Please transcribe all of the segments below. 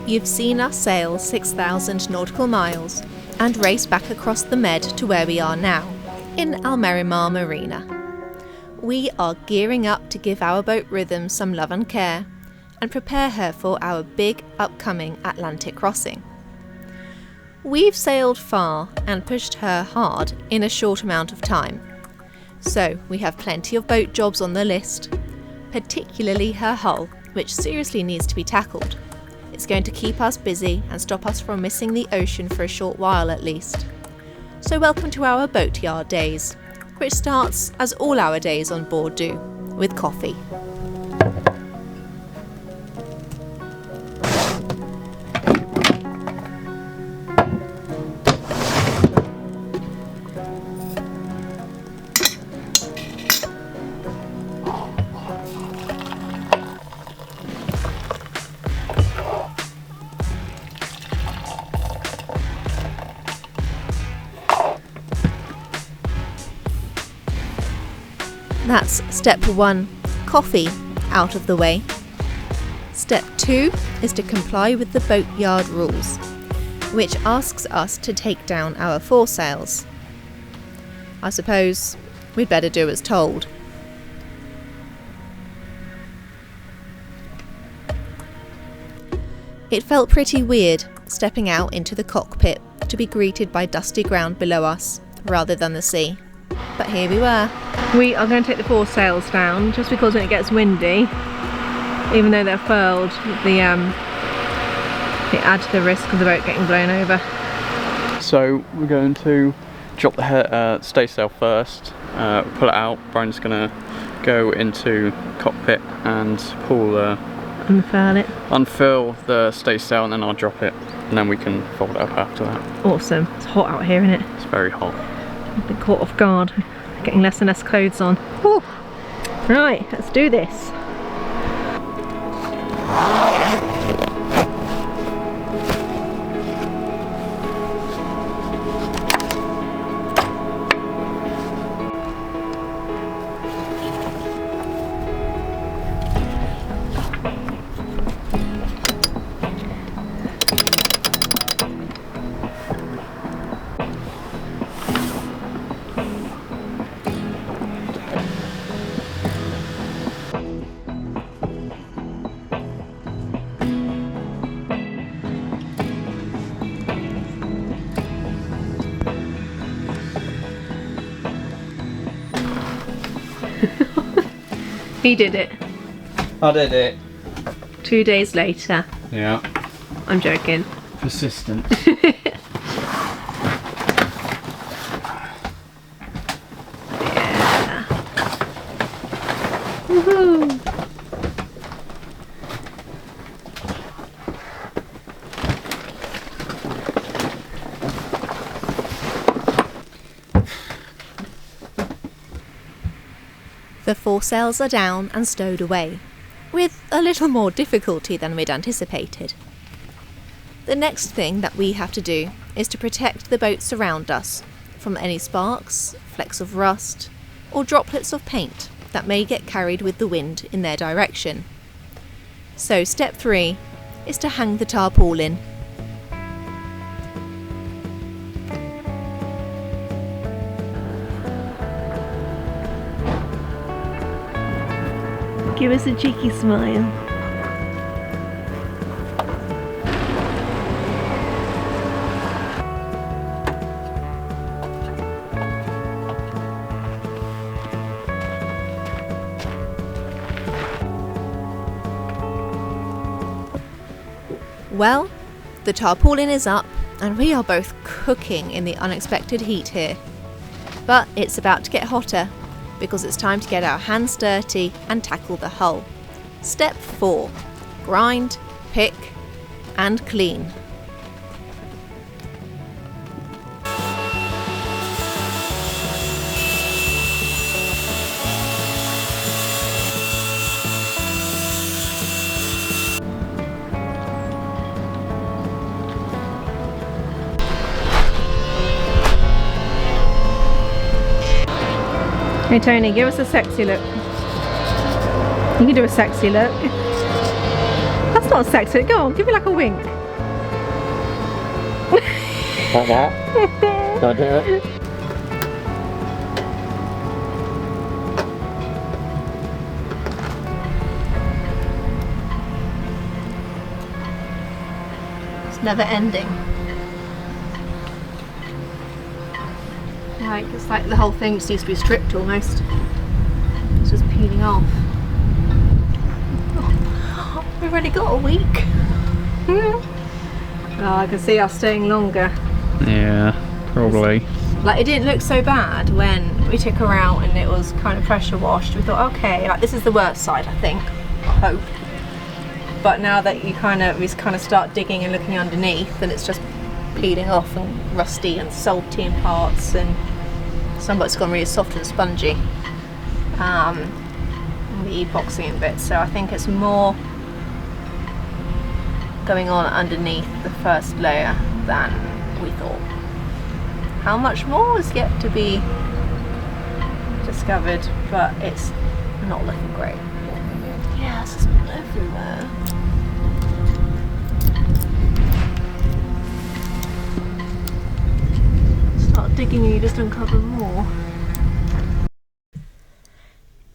You've seen us sail 6,000 nautical miles and race back across the Med to where we are now, in Almerimar Marina. We are gearing up to give our boat Rhythm some love and care and prepare her for our big upcoming Atlantic crossing. We've sailed far and pushed her hard in a short amount of time, so we have plenty of boat jobs on the list, particularly her hull, which seriously needs to be tackled. It's going to keep us busy and stop us from missing the ocean for a short while at least. So welcome to our Boatyard days, which starts, as all our days on board do, with coffee. That's step 1, coffee, out of the way. Step 2 is to comply with the Boatyard rules, which asks us to take down our foresails. I suppose we'd better do as told. It felt pretty weird stepping out into the cockpit to be greeted by dusty ground below us rather than the sea. But here we were. We are going to take the foresails down just because when it gets windy, even though they're furled, it adds to the risk of the boat getting blown over. So we're going to drop the staysail first, pull it out. Brian's going to go into cockpit and pull unfurl the staysail, and then I'll drop it, and then we can fold it up after that. Awesome. It's hot out here, isn't it? It's very hot. I've been caught off guard, getting less and less clothes on. Whew. Right, let's do this. He did it. I did it. 2 days later. Yeah. I'm joking. Persistent. Yeah. Woohoo! The foresails are down and stowed away, with a little more difficulty than we'd anticipated. The next thing that we have to do is to protect the boats around us from any sparks, flecks of rust, or droplets of paint that may get carried with the wind in their direction. So step 3 is to hang the tarpaulin. Give us a cheeky smile. Well, the tarpaulin is up and we are both cooking in the unexpected heat here. But it's about to get hotter, because it's time to get our hands dirty and tackle the hull. Step 4. Grind, pick, and clean. Hey Tony, give us a sexy look. You can do a sexy look. That's not sexy. Go on, give me like a wink. Like that? Can I do it? It's never ending. Like, it's like the whole thing just used to be stripped almost. It's just peeling off. Oh, we've already got a week. Oh, I can see us staying longer. Yeah, probably. Like, it didn't look so bad when we took her out and it was kind of pressure washed. We thought, okay, like this is the worst side, I think. I hope. But now that we kind of start digging and looking underneath, and it's just peeling off and rusty and salty in parts, and some of it's gone really soft and spongy. And the epoxy and bits. So I think it's more going on underneath the first layer than we thought. How much more is yet to be discovered, but it's not looking great. Yeah, it's just everywhere. Start digging and you just uncover more.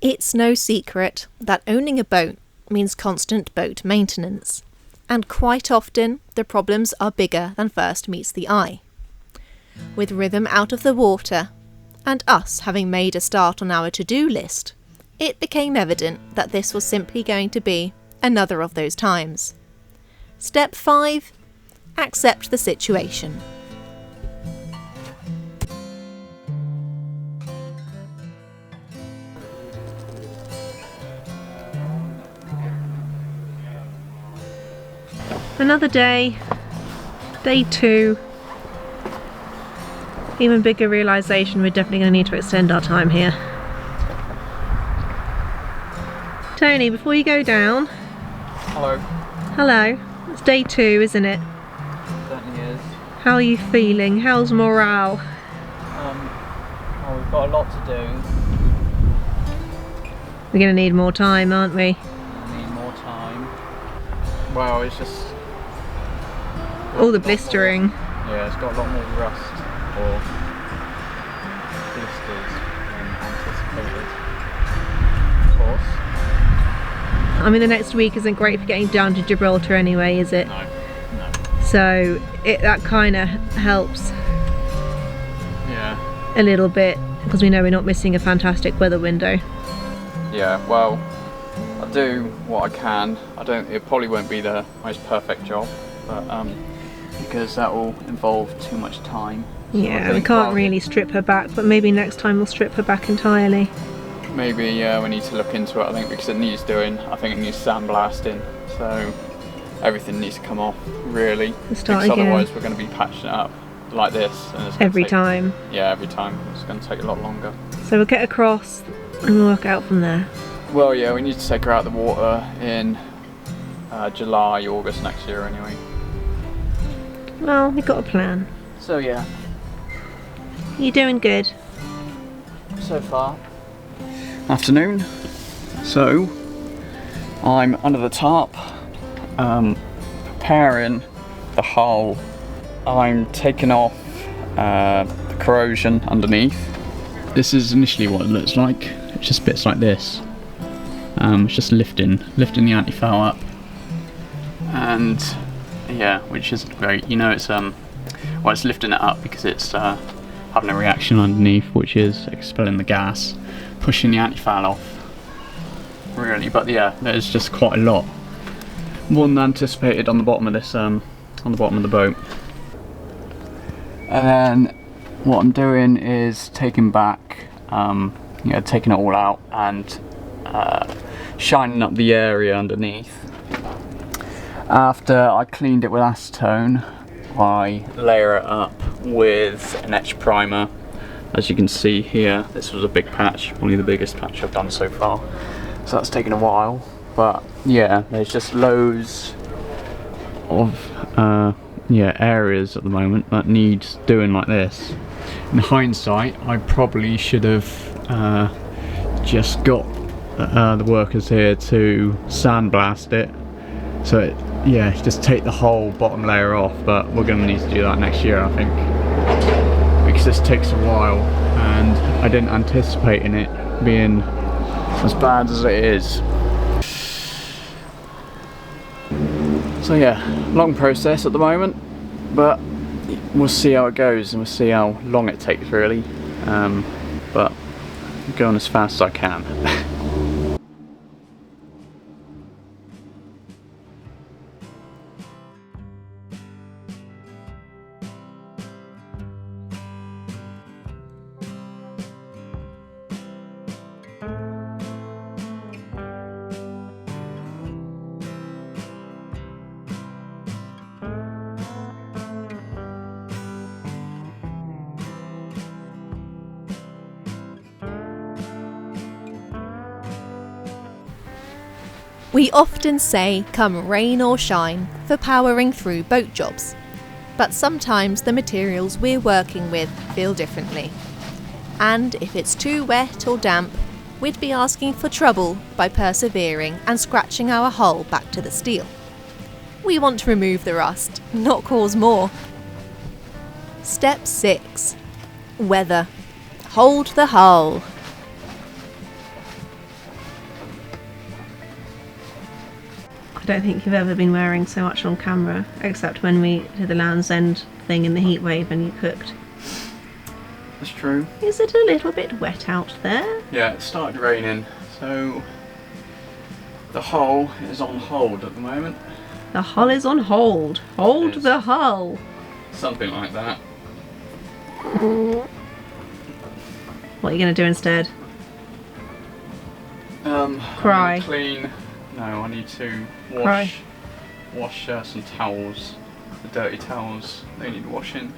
It's no secret that owning a boat means constant boat maintenance, and quite often the problems are bigger than first meets the eye. With rhythm out of the water, and us having made a start on our to-do list, it became evident that this was simply going to be another of those times. Step 5. Accept the situation. Another day, day 2. Even bigger realisation, we're definitely going to need to extend our time here. Tony, before you go down. Hello. Hello. It's day 2, isn't it? Certainly is. How are you feeling? How's morale? Well, we've got a lot to do. We're going to need more time, aren't we? We need more time. Well, it's just... All the blistering. Yeah, it's got a lot more rust or blisters than anticipated. Of course. I mean, the next week isn't great for getting down to Gibraltar anyway, is it? No, no. So that kind of helps. Yeah. A little bit, because we know we're not missing a fantastic weather window. Yeah, well, I'll do what I can. It probably won't be the most perfect job, but because that will involve too much time. So Yeah, we can't really strip her back, but maybe next time we'll strip her back entirely. Maybe we need to look into it, I think, because it needs doing. I think it needs sandblasting, so everything needs to come off, really. Start because again. otherwise we're going to be patching it up like this. And it's Every time. Yeah, every time. It's going to take a lot longer. So we'll get across and we'll work out from there. Well, yeah, we need to take her out of the water in July, August next year anyway. Well, we've got a plan. So yeah. You're doing good. So far. Afternoon. So I'm under the tarp, preparing the hull. I'm taking off the corrosion underneath. This is initially what it looks like. It's just bits like this. It's just lifting the antifoul up, and yeah, which is great. You know, it's it's lifting it up because it's having a reaction underneath, which is expelling the gas, pushing the antifoul off. Really, but yeah, there's just quite a lot more than anticipated on the bottom of this, on the bottom of the boat. And then what I'm doing is taking back, taking it all out and shining up the area underneath. After I cleaned it with acetone, I layer it up with an etch primer. As you can see here, this was a big patch, probably the biggest patch I've done so far. So that's taken a while, but yeah, there's just loads of areas at the moment that need doing like this. In hindsight, I probably should have just got the workers here to sandblast it, so yeah, just take the whole bottom layer off, but we're going to need to do that next year, I think, because this takes a while and I didn't anticipate in it being as bad as it is. So yeah, long process at the moment, but we'll see how it goes and we'll see how long it takes really, but I'm going as fast as I can. We often say come rain or shine for powering through boat jobs, but sometimes the materials we're working with feel differently. And if it's too wet or damp, we'd be asking for trouble by persevering and scratching our hull back to the steel. We want to remove the rust, not cause more. Step 6. Weather. Hold the hull. I don't think you've ever been wearing so much on camera, except when we did the Land's End thing in the heat wave and you cooked. That's true. Is it a little bit wet out there? Yeah, it started raining, so the hull is on hold at the moment. The hull is on hold. Hold the hull. Something like that. What are you going to do instead? Cry. Clean. No, I need to wash some towels. The dirty towels, they need washing.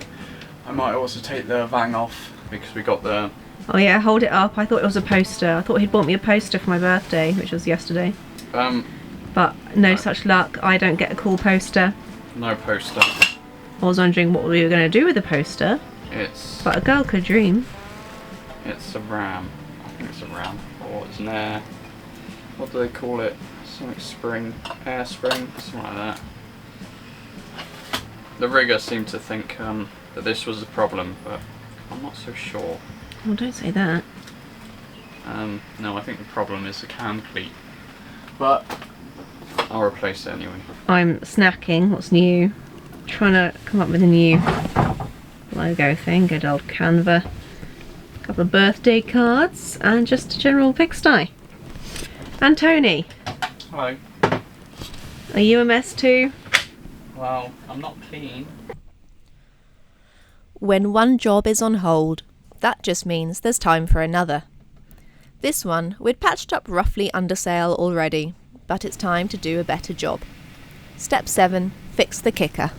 I might also take the vang off because we got the... Oh yeah, hold it up. I thought it was a poster. I thought he'd bought me a poster for my birthday, which was yesterday. But no such luck. I don't get a cool poster. No poster. I was wondering what we were going to do with the poster. But a girl could dream. It's a ram. I think it's a ram. Or it's an air... What do they call it? Something spring. Air spring? Something like that. The rigger seemed to think that this was the problem, but I'm not so sure. Well, don't say that. No, I think the problem is the can cleat. But I'll replace it anyway. I'm snacking. What's new? Trying to come up with a new logo thing. Good old Canva. A couple of birthday cards and just a general pigsty. And Tony. Hello. Are you a mess too? Well, I'm not clean. When one job is on hold, that just means there's time for another. This one, we'd patched up roughly under sail already, but it's time to do a better job. Step 7, fix the kicker.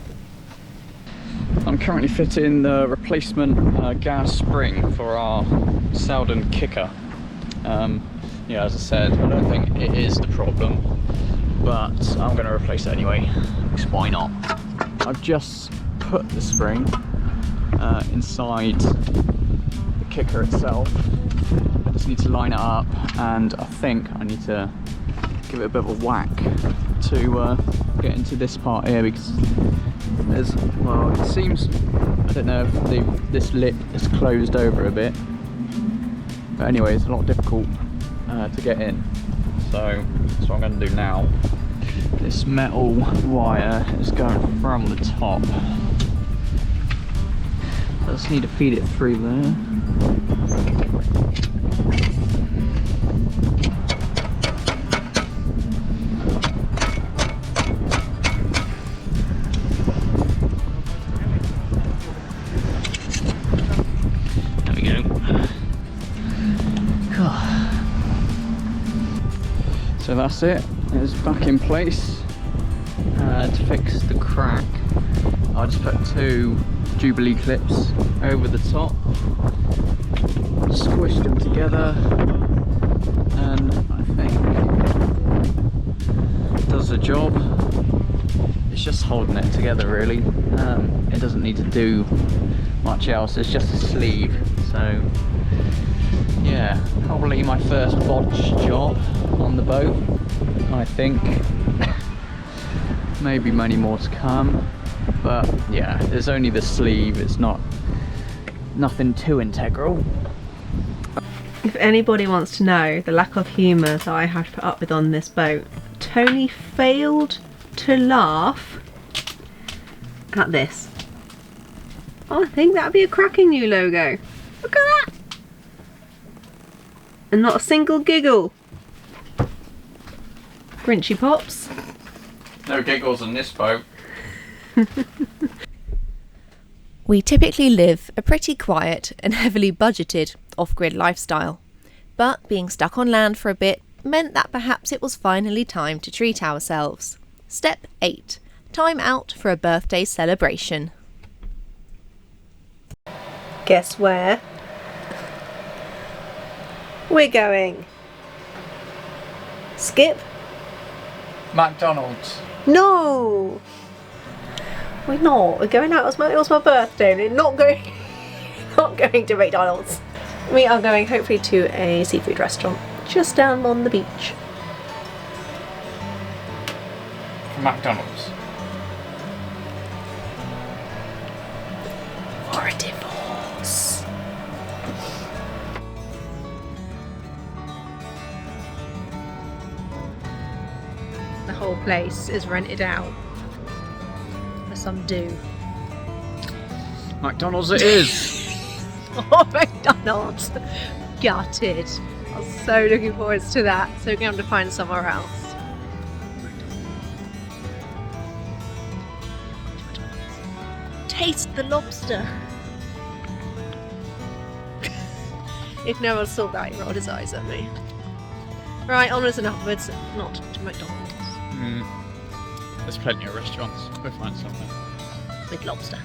I'm currently fitting the replacement gas spring for our Selden kicker. Yeah, as I said, I don't think it is the problem, but I'm going to replace it anyway, because why not? I've just put the spring inside the kicker itself. I just need to line it up, and I think I need to give it a bit of a whack to get into this part here, because there's, well, it seems, I don't know if this lip is closed over a bit, but anyway, it's a lot difficult to get in. So that's what I'm going to do now. This metal wire is going from the top. I just need to feed it through there. There we go. So that's it. It's back in place. To fix the crack, I just put 2 Jubilee clips over the top, squished them together, and I think it does the job. It's just holding it together really. It doesn't need to do much else, it's just a sleeve. So yeah, probably my first bodge job on the boat, I think. maybe many more to come, but yeah, there's only the sleeve, it's nothing too integral. If anybody wants to know the lack of humour that I have to put up with on this boat, Tony failed to laugh at this. I think that'd be a cracking new logo. Look at that! And not a single giggle. Grinchy Pops. No giggles on this boat. We typically live a pretty quiet and heavily budgeted off-grid lifestyle, but being stuck on land for a bit meant that perhaps it was finally time to treat ourselves. Step 8. Time out for a birthday celebration. Guess where? We're going. Skip? McDonald's. No! We're not. We're going out. It was my birthday. We're not going to McDonald's. We are going hopefully to a seafood restaurant just down on the beach. McDonald's. For a divorce. The whole place is rented out for some do. McDonald's it is. Oh, McDonald's! Gutted. I was so looking forward to that. So we're going to have to find somewhere else. Taste the lobster. If no one saw that, he rolled his eyes at me. Right, onwards and upwards, not to McDonald's. There's plenty of restaurants. We'll find something. With lobster.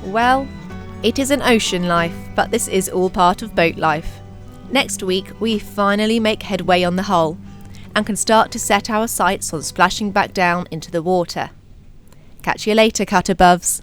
Well, it is an ocean life, but this is all part of boat life. Next week, we finally make headway on the hull and can start to set our sights on splashing back down into the water. Catch you later, Cutterbuffs.